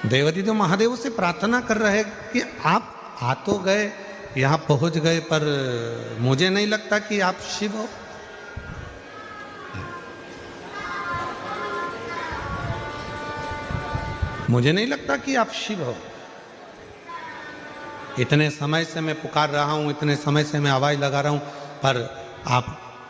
देवादिदेव महादेव से प्रार्थना कर रहे कि आप आ तो गए, यहाँ पहुँच गए, पर मुझे नहीं लगता कि आप शिव हो। मुझे नहीं लगता कि आप शिव हो। इतने समय से मैं पुकार रहा हूँ, इतने समय से मैं आवाज़ लगा रहा हूँ, पर आप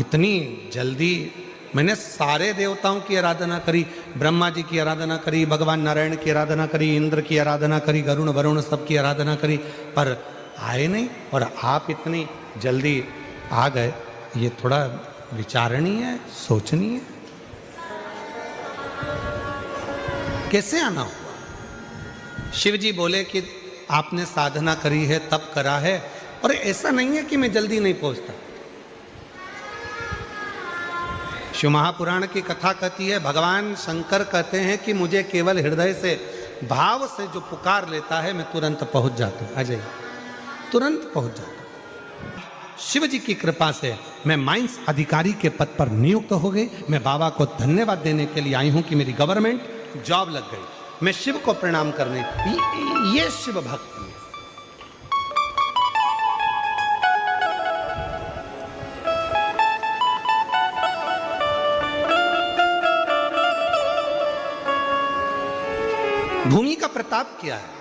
इतनी जल्दी। मैंने सारे देवताओं की आराधना करी, ब्रह्मा जी की आराधना करी, भगवान नारायण की आराधना करी, इंद्र की आराधना करी, गरुण वरुण सब की आराधना करी, पर आए नहीं, और आप इतनी जल्दी आ गए। ये थोड़ा विचारणीय है, सोचनीय है। कैसे आना हुआ? शिव जी बोले कि आपने साधना करी है, तप करा है, और ऐसा नहीं है कि मैं जल्दी नहीं पहुंचता। शिव महापुराण की कथा कहती है, भगवान शंकर कहते हैं कि मुझे केवल हृदय से, भाव से जो पुकार लेता है, मैं तुरंत पहुंच जाता हूं। आ जाइए, तुरंत पहुंच जाता हूं। शिव जी की कृपा से मैं माइंस अधिकारी के पद पर नियुक्त हो गई। मैं बाबा को धन्यवाद देने के लिए आई हूं कि मेरी गवर्नमेंट जॉब लग गई। मैं शिव को प्रणाम करने, ये शिव भक्ति है। भूमि का प्रताप क्या है?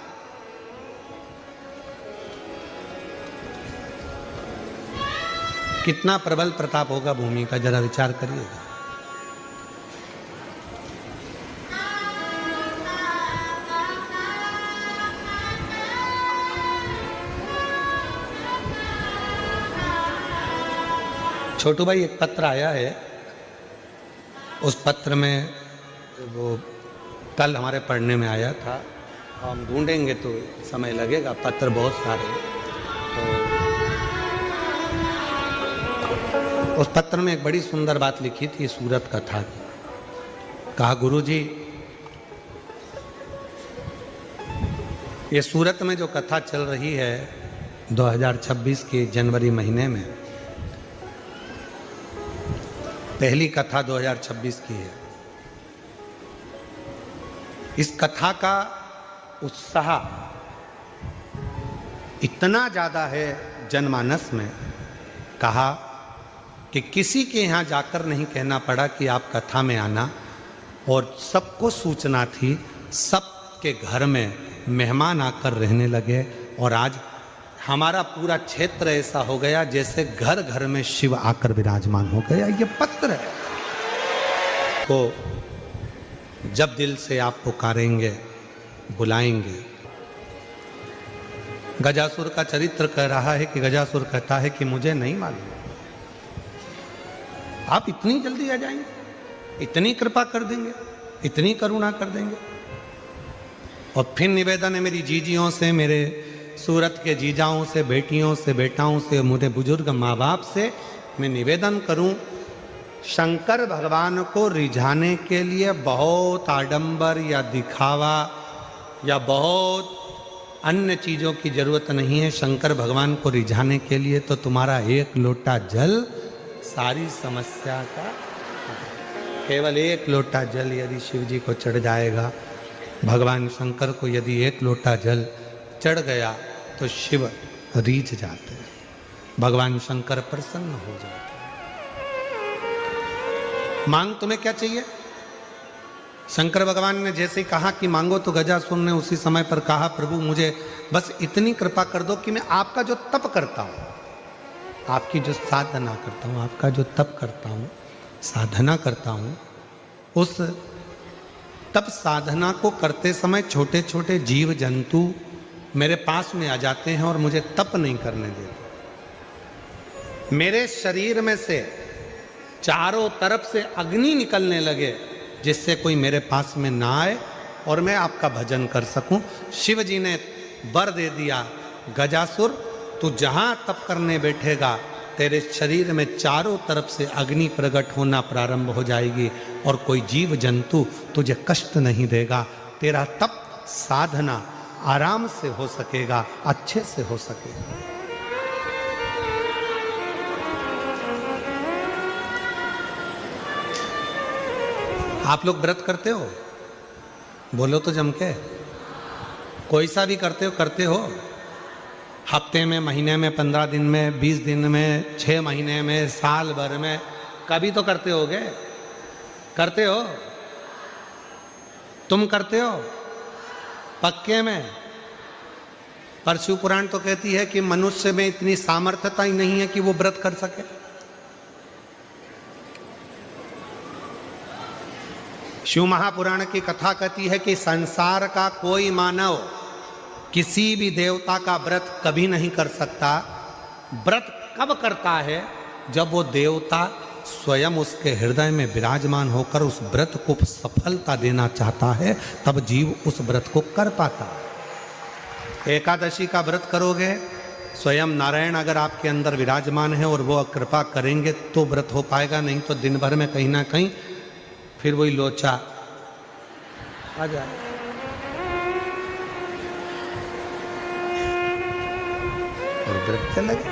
कितना प्रबल प्रताप होगा भूमि का, जरा विचार करिएगा। छोटू भाई, एक पत्र आया है, उस पत्र में वो कल हमारे पढ़ने में आया था, हम ढूंढेंगे तो समय लगेगा, पत्र बहुत सारे। तो उस पत्र में एक बड़ी सुंदर बात लिखी थी सूरत कथा की। कहा, गुरुजी, ये सूरत में जो कथा चल रही है 2026 के जनवरी महीने में, पहली कथा 2026 की है। इस कथा का उत्साह इतना ज़्यादा है जनमानस में, कहा कि किसी के यहाँ जाकर नहीं कहना पड़ा कि आप कथा में आना, और सबको सूचना थी, सबके घर में मेहमान आकर रहने लगे। और आज हमारा पूरा क्षेत्र ऐसा हो गया जैसे घर घर में शिव आकर विराजमान हो गया। ये पत्र है। तो जब दिल से आप पुकारेंगे, बुलाएंगे। गजासुर का चरित्र कह रहा है कि गजासुर कहता है कि मुझे नहीं मालूम, आप इतनी जल्दी आ जाएंगे, इतनी कृपा कर देंगे, इतनी करुणा कर देंगे। और फिर निवेदन है मेरी जीजियों से, मेरे सूरत के जीजाओं से, बेटियों से, बेटाओं से, मेरे बुजुर्ग माँ बाप से मैं निवेदन करूं, शंकर भगवान को रिझाने के लिए बहुत आडंबर या दिखावा या बहुत अन्य चीज़ों की जरूरत नहीं है। शंकर भगवान को रिझाने के लिए तो तुम्हारा एक लोटा जल सारी समस्या का, केवल एक लोटा जल यदि शिव जी को चढ़ जाएगा, भगवान शंकर को यदि एक लोटा जल चढ़ गया तो शिव रीझ जाते हैं, भगवान शंकर प्रसन्न हो जाते हैं। मांग तुम्हें क्या चाहिए? शंकर भगवान ने जैसे कहा कि मांगो, तो गजासुर ने उसी समय पर कहा, प्रभु मुझे बस इतनी कृपा कर दो कि मैं आपका जो तप करता हूँ, आपकी जो साधना करता हूँ, आपका जो तप करता हूँ, साधना करता हूँ, उस तप साधना को करते समय छोटे छोटे जीव जंतु मेरे पास में आ जाते हैं और मुझे तप नहीं करने देते। मेरे शरीर में से चारों तरफ से अग्नि निकलने लगे, जिससे कोई मेरे पास में ना आए और मैं आपका भजन कर सकूं। शिव जी ने वर दे दिया, गजासुर तू जहां तप करने बैठेगा, तेरे शरीर में चारों तरफ से अग्नि प्रकट होना प्रारंभ हो जाएगी और कोई जीव जंतु तुझे कष्ट नहीं देगा। तेरा तप साधना आराम से हो सकेगा, अच्छे से हो सकेगा। आप लोग व्रत करते हो? बोलो तो जम के। कोई सा भी करते हो, हफ्ते में, महीने में, 15 दिन में, 20 दिन में, 6 महीने में, साल भर में, कभी तो करते होगे। करते हो? तुम करते हो पक्के में? पर शिव पुराण तो कहती है कि मनुष्य में इतनी सामर्थ्यता ही नहीं है कि वो व्रत कर सके। शिव महापुराण की कथा कहती है कि संसार का कोई मानव किसी भी देवता का व्रत कभी नहीं कर सकता। व्रत कब करता है? जब वो देवता स्वयं उसके हृदय में विराजमान होकर उस व्रत को सफलता देना चाहता है, तब जीव उस व्रत को कर पाता है। एकादशी का व्रत करोगे, स्वयं नारायण अगर आपके अंदर विराजमान है और वो कृपा करेंगे तो व्रत हो पाएगा, नहीं तो दिन भर में कहीं ना कहीं फिर वही लोचा आ जाए। और व्रत चल लगे।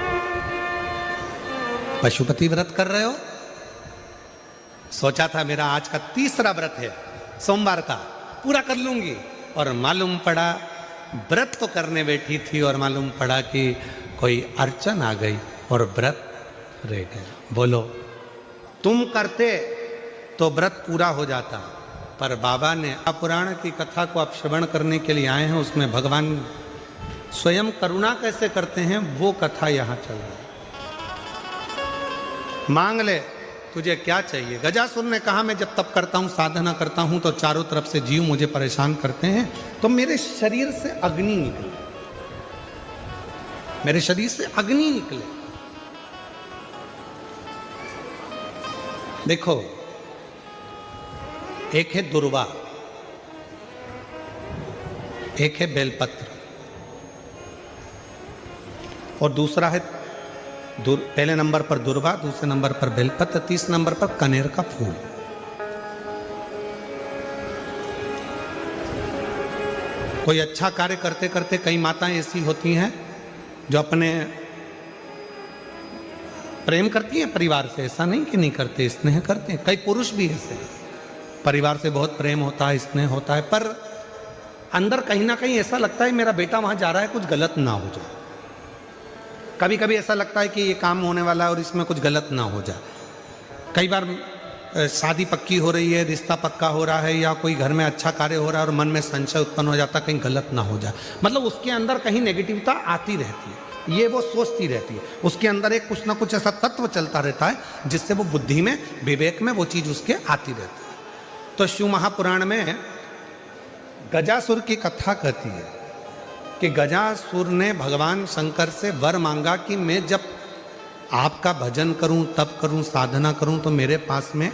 पशुपति व्रत कर रहे हो, सोचा था मेरा आज का तीसरा व्रत है, सोमवार का पूरा कर लूंगी, और मालूम पड़ा व्रत तो करने बैठी थी और मालूम पड़ा कि कोई अड़चन आ गई और व्रत रह गया। बोलो, तुम करते तो व्रत पूरा हो जाता, पर बाबा ने पुराण की कथा को आप श्रवण करने के लिए आए हैं, उसमें भगवान स्वयं करुणा कैसे करते हैं वो कथा यहाँ चल रहा है। मांग ले तुझे क्या चाहिए। गजासुर ने कहा मैं जब तप करता हूँ, साधना करता हूँ तो चारों तरफ से जीव मुझे परेशान करते हैं, तो मेरे शरीर से अग्नि निकले, मेरे शरीर से अग्नि निकले। देखो, एक है दुर्वा, एक है बेलपत्र, और दूसरा है पहले नंबर पर दुर्वा, दूसरे नंबर पर बेलपत्र, तीसरे नंबर पर कनेर का फूल। कोई अच्छा कार्य करते करते कई माताएं ऐसी होती हैं जो अपने प्रेम करती हैं परिवार से, ऐसा नहीं कि नहीं करते, स्नेह करते हैं। कई पुरुष भी ऐसे, परिवार से बहुत प्रेम होता है, स्नेह होता है, पर अंदर कहीं ना कहीं ऐसा लगता है मेरा बेटा वहां जा रहा है, कुछ गलत ना हो जाए। कभी कभी ऐसा लगता है कि ये काम होने वाला है और इसमें कुछ गलत ना हो जाए। कई बार शादी पक्की हो रही है, रिश्ता पक्का हो रहा है, या कोई घर में अच्छा कार्य हो रहा है और मन में संशय उत्पन्न हो जाता, कहीं गलत ना हो जाए। मतलब उसके अंदर कहीं नेगेटिविटी आती रहती है, ये वो सोचती रहती है, उसके अंदर एक कुछ ना कुछ ऐसा तत्व चलता रहता है जिससे वो बुद्धि में, विवेक में वो चीज़ उसके आती रहती है। तो शिव महापुराण में गजासुर की कथा कहती है कि गजासुर ने भगवान शंकर से वर मांगा कि मैं जब आपका भजन करूं, तप करूं, साधना करूं, तो मेरे पास में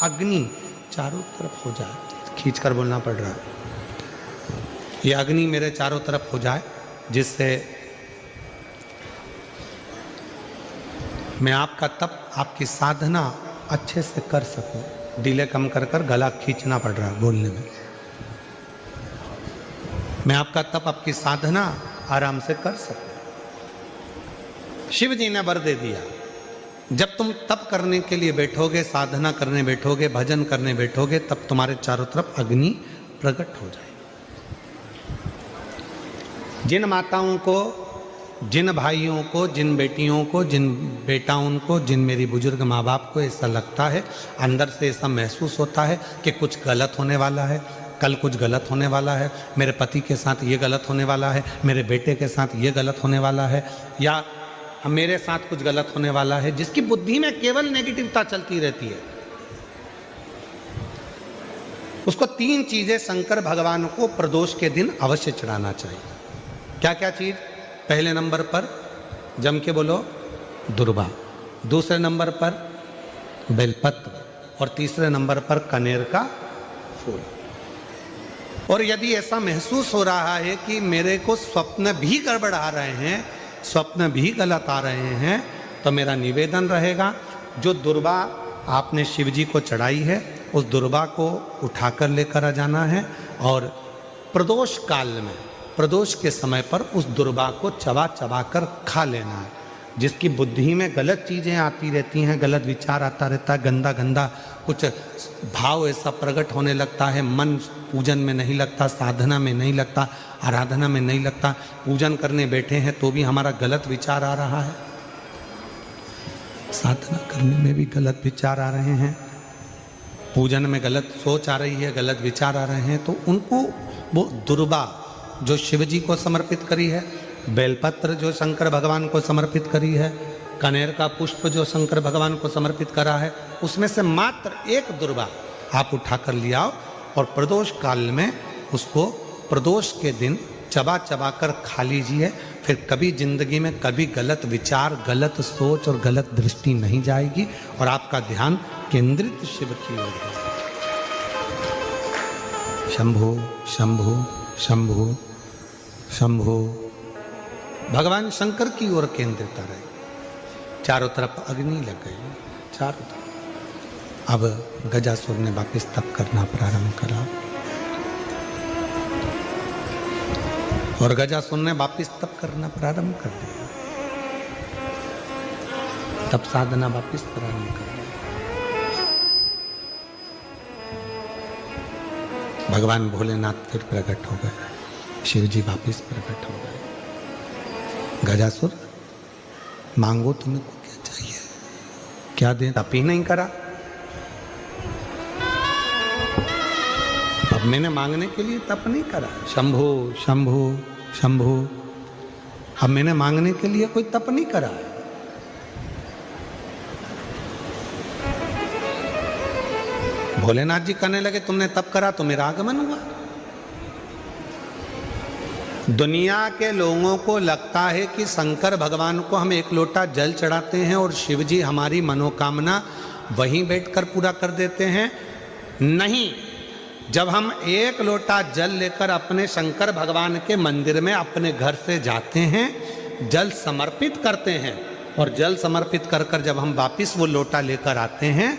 अग्नि चारों तरफ हो जाए। खींच कर बोलना पड़ रहा है, ये अग्नि मेरे चारों तरफ हो जाए, जिससे मैं आपका तप, आपकी साधना अच्छे से कर सकूं। डिले कम कर कर गला खींचना पड़ रहा है बोलने में। मैं आपका तप, आपकी साधना आराम से कर सकूं। शिव जी ने वर दे दिया, जब तुम तप करने के लिए बैठोगे, साधना करने बैठोगे, भजन करने बैठोगे, तब तुम्हारे चारों तरफ अग्नि प्रकट हो जाएगी। जिन माताओं को, जिन भाइयों को, जिन बेटियों को, जिन बेटाओं को, जिन मेरी बुजुर्ग माँ बाप को ऐसा लगता है, अंदर से ऐसा महसूस होता है कि कुछ गलत होने वाला है, कल कुछ गलत होने वाला है, मेरे पति के साथ ये गलत होने वाला है, मेरे बेटे के साथ ये गलत होने वाला है, या मेरे साथ कुछ गलत होने वाला है, जिसकी बुद्धि में केवल नेगेटिविटी चलती रहती है, उसको 3 चीजें शंकर भगवान को प्रदोष के दिन अवश्य चढ़ाना चाहिए। क्या क्या चीज? पहले नंबर पर जम के बोलो दुर्वा, दूसरे नंबर पर बेलपत्र, और तीसरे नंबर पर कनेर का फूल। और यदि ऐसा महसूस हो रहा है कि मेरे को स्वप्न भी गड़बड़ आ रहे हैं, स्वप्न भी गलत आ रहे हैं, तो मेरा निवेदन रहेगा, जो दुर्वा आपने शिव जी को चढ़ाई है, उस दुर्वा को उठाकर लेकर आ जाना है, और प्रदोष काल में, प्रदोष के समय पर उस दुर्वा को चबा चबा कर खा लेना है। जिसकी बुद्धि में गलत चीज़ें आती रहती हैं, गलत विचार आता रहता है, गंदा गंदा कुछ भाव ऐसा प्रकट होने लगता है, मन पूजन में नहीं लगता, साधना में नहीं लगता, आराधना में नहीं लगता, पूजन करने बैठे हैं तो भी हमारा गलत विचार आ रहा है, साधना करने में भी गलत विचार आ रहे हैं, पूजन में गलत सोच आ रही है, गलत विचार आ रहे हैं, तो उनको वो दुर्बा जो शिव जी को समर्पित करी है, बेलपत्र जो शंकर भगवान को समर्पित करी है, कनेर का पुष्प जो शंकर भगवान को समर्पित करा है, उसमें से मात्र एक दुर्बा आप उठाकर ले आओ और प्रदोष काल में उसको प्रदोष के दिन चबा चबा कर खा लीजिए। फिर कभी जिंदगी में कभी गलत विचार, गलत सोच और गलत दृष्टि नहीं जाएगी और आपका ध्यान केंद्रित शिव की ओर है। शंभो शंभो शंभो शंभो, भगवान शंकर की ओर केंद्रित रहे। चारों तरफ अग्नि लग गई, चारों तरफ। अब गजासुर ने वापिस तप करना प्रारंभ करा और गजासुर ने वापिस तप करना प्रारंभ कर दिया, तप साधना वापिस प्रारंभ कर दी। भगवान भोलेनाथ फिर प्रकट हो गए, शिव जी वापिस प्रकट हो गए। गजासुर, मांगो तुम्हें को क्या चाहिए, क्या दे? तप ही नहीं करा। अब मैंने मांगने के लिए तप नहीं करा। शंभो शंभो शंभो, अब मैंने मांगने के लिए कोई तप नहीं करा। भोलेनाथ जी कहने लगे तुमने तप करा तो मेरा आगमन हुआ। दुनिया के लोगों को लगता है कि शंकर भगवान को हम एक लोटा जल चढ़ाते हैं और शिव जी हमारी मनोकामना वहीं बैठकर पूरा कर देते हैं। नहीं, जब हम एक लोटा जल लेकर अपने शंकर भगवान के मंदिर में अपने घर से जाते हैं, जल समर्पित करते हैं और जल समर्पित कर कर जब हम वापिस वो लोटा लेकर आते हैं,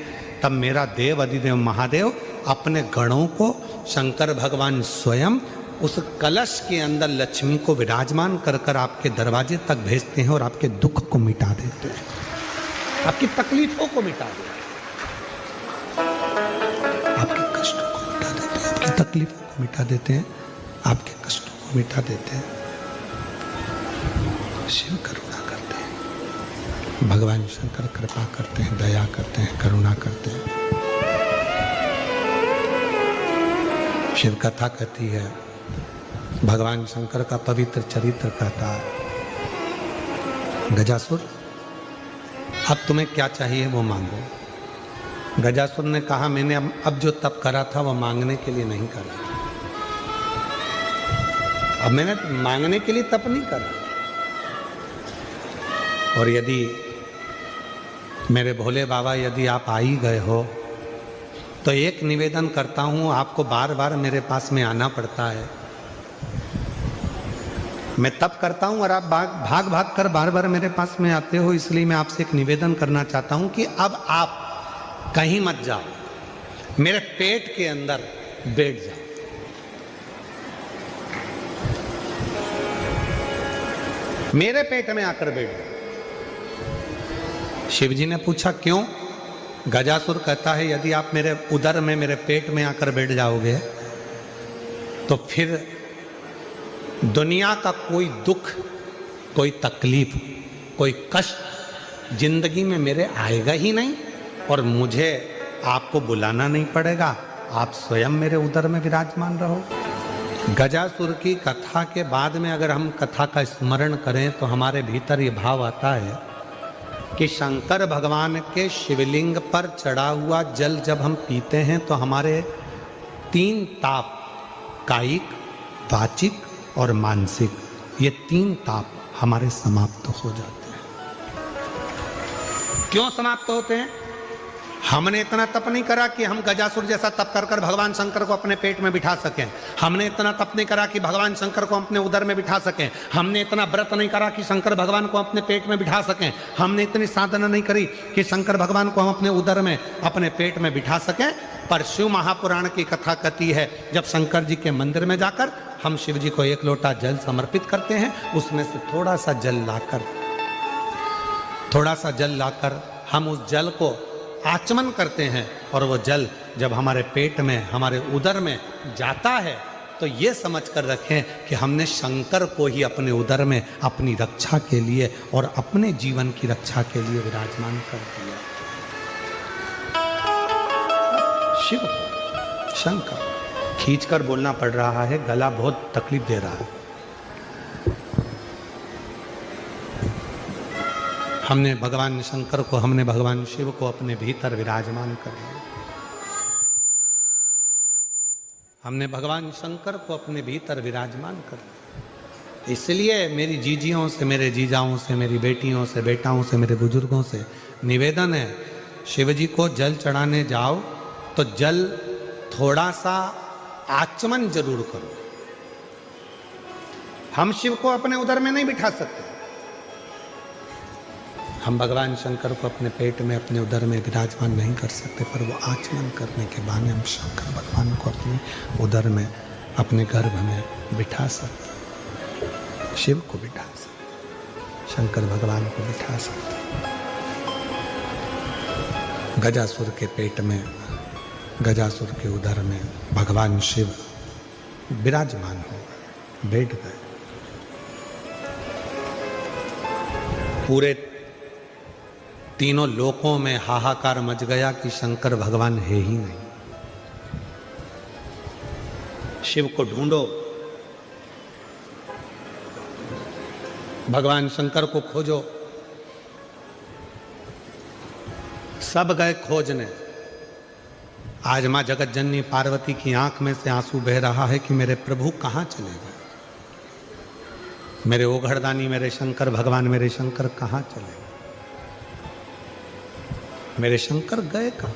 तब मेरा देव अधिदेव महादेव अपने गणों को शंकर भगवान स्वयं उस कलश के अंदर लक्ष्मी को विराजमान कर कर आपके दरवाजे तक भेजते हैं और आपके दुख को मिटा देते हैं, आपकी तकलीफों को मिटा देते हैं, आपके कष्टों को मिटा देते हैं, आपकी तकलीफों को मिटा देते हैं, आपके कष्टों को मिटा देते हैं। शिव करुणा करते हैं, भगवान शंकर कृपा करते हैं, दया करते हैं, करुणा करते हैं। शिव कथा कहती है, भगवान शंकर का पवित्र चरित्र कहता है, गजासुर अब तुम्हें क्या चाहिए वो मांगो। गजासुर ने कहा मैंने अब जो तप करा था वो मांगने के लिए नहीं करा, अब मैंने मांगने के लिए तप नहीं करा। और यदि मेरे भोले बाबा यदि आप आ ही गए हो तो एक निवेदन करता हूँ, आपको बार बार मेरे पास में आना पड़ता है, मैं तप करता हूं और आप भाग भाग कर बार बार मेरे पास में आते हो, इसलिए मैं आपसे एक निवेदन करना चाहता हूं कि अब आप कहीं मत जाओ, मेरे पेट के अंदर बैठ जाओ। मेरे पेट में आकर बैठ जाओ। शिव जी ने पूछा क्यों? गजासुर कहता है यदि आप मेरे उदर में, मेरे पेट में आकर बैठ जाओगे तो फिर दुनिया का कोई दुख, कोई तकलीफ, कोई कष्ट जिंदगी में मेरे आएगा ही नहीं और मुझे आपको बुलाना नहीं पड़ेगा, आप स्वयं मेरे उदर में विराजमान रहो। गजासुर की कथा के बाद में अगर हम कथा का स्मरण करें तो हमारे भीतर ये भाव आता है कि शंकर भगवान के शिवलिंग पर चढ़ा हुआ जल जब हम पीते हैं तो हमारे 3 ताप, कायिक, वाचिक और मानसिक, ये 3 ताप हमारे समाप्त हो जाते हैं। क्यों समाप्त होते हैं? हमने इतना तप नहीं करा कि हम गजासुर जैसा तप कर कर भगवान शंकर को अपने पेट में बिठा सकें। हमने इतना तप नहीं करा कि भगवान शंकर को अपने उदर में बिठा सकें। हमने इतना व्रत नहीं करा कि शंकर भगवान को अपने पेट में बिठा सकें। हमने इतनी साधना नहीं करी कि शंकर भगवान को हम अपने उदर में, अपने पेट में बिठा सकें। पर शिव महापुराण की कथा कहती है जब शंकर जी के मंदिर में जाकर हम शिव जी को 1 लोटा जल समर्पित करते हैं, उसमें से थोड़ा सा जल लाकर थोड़ा सा जल लाकर हम उस जल को आचमन करते हैं और वो जल जब हमारे पेट में, हमारे उदर में जाता है तो ये समझ कर रखें कि हमने शंकर को ही अपने उदर में अपनी रक्षा के लिए और अपने जीवन की रक्षा के लिए विराजमान कर दिया। शिव, शंकर, खींचकर बोलना पड़ रहा है, गला बहुत तकलीफ दे रहा है। हमने भगवान शंकर को, हमने भगवान शिव को अपने भीतर विराजमान कर लिया। हमने भगवान शंकर को अपने भीतर विराजमान कर लिया। इसलिए मेरी जीजियों से, मेरे जीजाओं से, मेरी बेटियों से, बेटाओं से, मेरे बुजुर्गों से निवेदन है, शिव जी को जल चढ़ाने जाओ तो जल थोड़ा सा आचमन जरूर करो। हम शिव को अपने उदर में नहीं बिठा सकते। हम भगवान शंकर को अपने पेट में, अपने उदर में विराजमान नहीं कर सकते, पर वो आचमन करने के बहाने हम शंकर भगवान को अपने उदर में, अपने गर्भ में बिठा सकते। शिव को बिठा सकते, शंकर भगवान को बिठा सकते। गजासुर के पेट में, गजासुर के उदर में भगवान शिव विराजमान हो गए, बैठ गए। पूरे तीनों लोकों में हाहाकार मच गया कि शंकर भगवान है ही नहीं। शिव को ढूंढो, भगवान शंकर को खोजो। सब गए खोजने। आज मां जगत जननी पार्वती की आंख में से आंसू बह रहा है कि मेरे प्रभु कहां चले गए, मेरे ओघड़दानी, मेरे शंकर भगवान, मेरे शंकर कहां चले गए, मेरे शंकर गए कहां।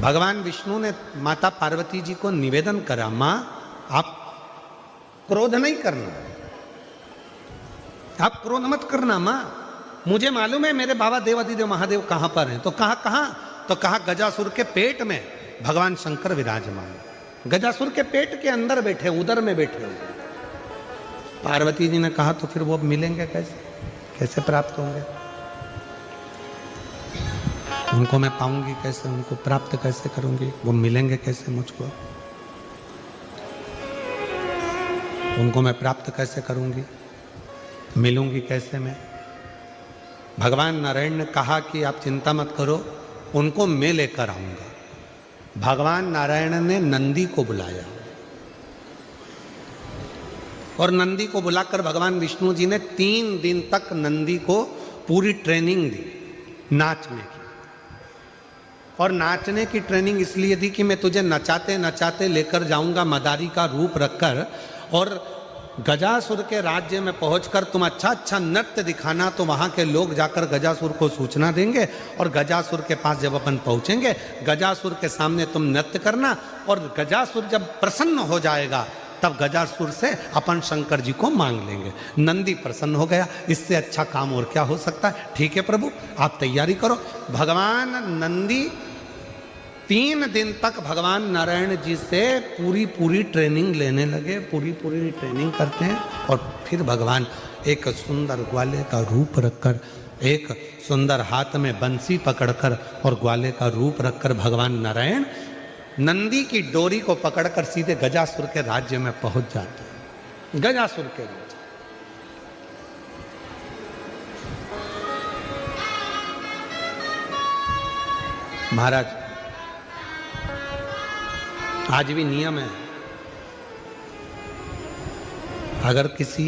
भगवान विष्णु ने माता पार्वती जी को निवेदन करा, मां आप क्रोध नहीं करना, आप क्रोध मत करना मां, मुझे मालूम है मेरे बाबा देवादिदेव महादेव कहां पर हैं। तो कहां? तो कहा गजासुर के पेट में भगवान शंकर विराजमान। गजासुर के पेट के अंदर बैठे, उदर में बैठे हुए। पार्वती जी ने कहा तो फिर वो अब मिलेंगे कैसे, कैसे प्राप्त होंगे, उनको मैं पाऊंगी कैसे, उनको प्राप्त कैसे करूंगी, वो मिलेंगे कैसे मुझको, उनको मैं प्राप्त कैसे करूंगी, मिलूंगी कैसे मैं। भगवान नारायण ने कहा कि आप चिंता मत करो, उनको मैं लेकर आऊंगा। भगवान नारायण ने नंदी को बुलाया और नंदी को बुलाकर भगवान विष्णु जी ने 3 दिन तक नंदी को पूरी ट्रेनिंग दी नाचने की। और नाचने की ट्रेनिंग इसलिए दी कि मैं तुझे नचाते नचाते लेकर जाऊंगा मदारी का रूप रखकर, और गजासुर के राज्य में पहुंचकर तुम अच्छा अच्छा नृत्य दिखाना, तो वहां के लोग जाकर गजासुर को सूचना देंगे और गजासुर के पास जब अपन पहुंचेंगे, गजासुर के सामने तुम नृत्य करना, और गजासुर जब प्रसन्न हो जाएगा तब गजासुर से अपन शंकर जी को मांग लेंगे। नंदी प्रसन्न हो गया, इससे अच्छा काम और क्या हो सकता है। ठीक है प्रभु, आप तैयारी करो। भगवान नंदी 3 दिन तक भगवान नारायण जी से पूरी ट्रेनिंग लेने लगे, पूरी ट्रेनिंग करते हैं। और फिर भगवान एक सुंदर ग्वाले का रूप रखकर, एक सुंदर हाथ में बंसी पकड़कर और ग्वाले का रूप रखकर भगवान नारायण नंदी की डोरी को पकड़कर सीधे गजासुर के राज्य में पहुंच जाते हैं। गजासुर के राज्य, महाराज आज भी नियम है, अगर किसी